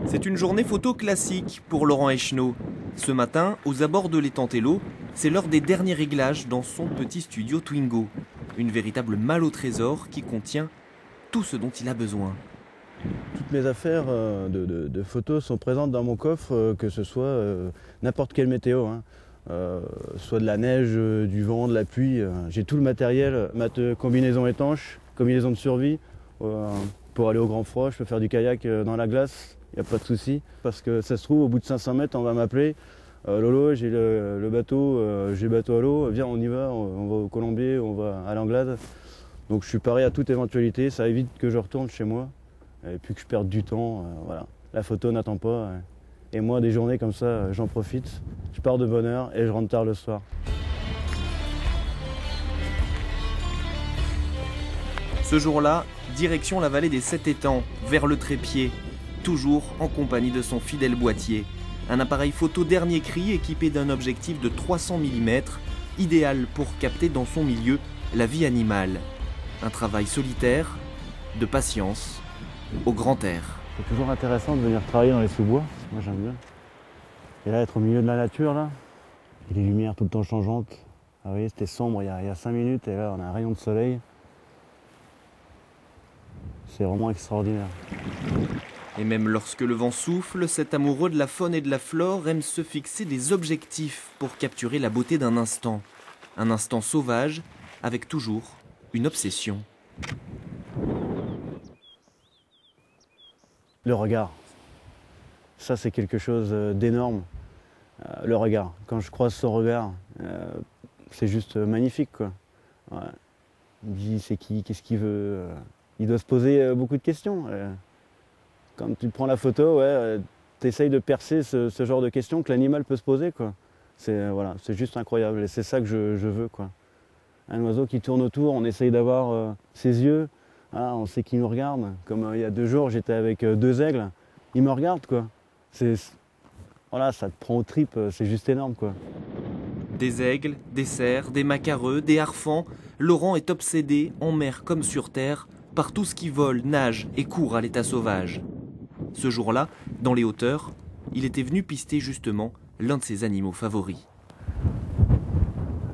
C'est une journée photo classique pour Laurent Echenoz. Ce matin, aux abords de l'étang Tello, c'est l'heure des derniers réglages dans son petit studio Twingo. Une véritable malle au trésor qui contient tout ce dont il a besoin. Toutes mes affaires de photos sont présentes dans mon coffre, que ce soit n'importe quelle météo. Soit de la neige, du vent, de la pluie. J'ai tout le matériel, combinaison étanche, combinaison de survie. Pour aller au grand froid, je peux faire du kayak dans la glace, il n'y a pas de souci. Parce que ça se trouve, au bout de 500 mètres, on va m'appeler. Lolo, j'ai le bateau, j'ai le bateau à l'eau, viens on y va, on va au Colombier, on va à l'Anglade. Donc je suis paré à toute éventualité, ça évite que je retourne chez moi et puis que je perde du temps. Voilà. La photo n'attend pas. Et moi, des journées comme ça, j'en profite. Je pars de bonne heure et je rentre tard le soir. Ce jour-là, direction la vallée des 7 étangs, vers le trépied, toujours en compagnie de son fidèle boîtier. Un appareil photo dernier cri équipé d'un objectif de 300 mm, idéal pour capter dans son milieu la vie animale. Un travail solitaire, de patience, au grand air. C'est toujours intéressant de venir travailler dans les sous-bois, moi j'aime bien. Et là, être au milieu de la nature, là, et les lumières tout le temps changeantes. Ah, vous voyez, c'était sombre il y a 5 minutes et là, on a un rayon de soleil. C'est vraiment extraordinaire. Et même lorsque le vent souffle, cet amoureux de la faune et de la flore aime se fixer des objectifs pour capturer la beauté d'un instant. Un instant sauvage, avec toujours une obsession. Le regard. Ça, c'est quelque chose d'énorme. Le regard. Quand je croise son regard, c'est juste magnifique, quoi. Ouais. Il me dit, c'est qui, qu'est-ce qu'il veut. Il doit se poser beaucoup de questions. Quand tu prends la photo, tu essayes de percer ce genre de questions que l'animal peut se poser, quoi. C'est juste incroyable et c'est ça que je veux, quoi. Un oiseau qui tourne autour, on essaye d'avoir ses yeux, on sait qu'il nous regarde. Comme il y a 2 jours, j'étais avec 2 aigles, ils me regardent, quoi. Voilà, ça te prend aux tripes, c'est juste énorme, quoi. Des aigles, des cerfs, des macareux, des harfans, Laurent est obsédé, en mer comme sur terre, par tout ce qui vole, nage et court à l'état sauvage. Ce jour-là, dans les hauteurs, il était venu pister justement l'un de ses animaux favoris.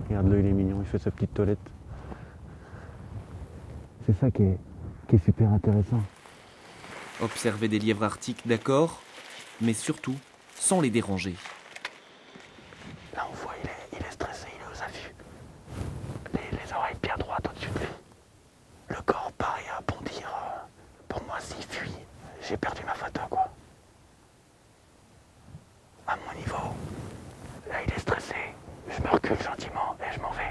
Regarde-le, il est mignon, il fait sa petite toilette. C'est ça qui est super intéressant. Observer des lièvres arctiques, d'accord, mais surtout sans les déranger. Là, on voit, il est stressé, il est aux affûts. Les oreilles bien droites au-dessus de lui. Le corps pareil à bondir. Pour moi, s'il fuit, j'ai perdu ma photo, quoi. À mon niveau, là, il est stressé. Je me recule gentiment et je m'en vais.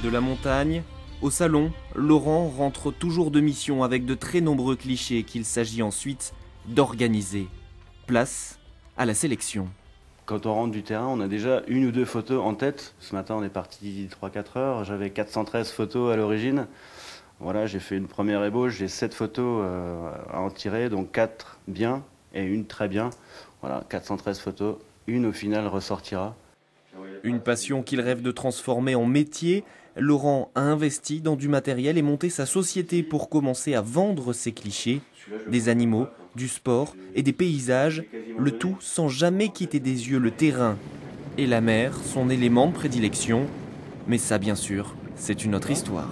De la montagne au salon, Laurent rentre toujours de mission avec de très nombreux clichés qu'il s'agit ensuite d'organiser. Place à la sélection. Quand on rentre du terrain, on a déjà 1 ou 2 photos en tête. Ce matin, on est parti 3-4 heures. J'avais 413 photos à l'origine. Voilà, j'ai fait une première ébauche. J'ai 7 photos à en tirer, donc 4 bien et 1 très bien. Voilà, 413 photos. 1 au final ressortira. Une passion qu'il rêve de transformer en métier, Laurent a investi dans du matériel et monté sa société pour commencer à vendre ses clichés, des animaux, du sport et des paysages, le tout sans jamais quitter des yeux le terrain et la mer, son élément de prédilection. Mais ça, bien sûr, c'est une autre histoire.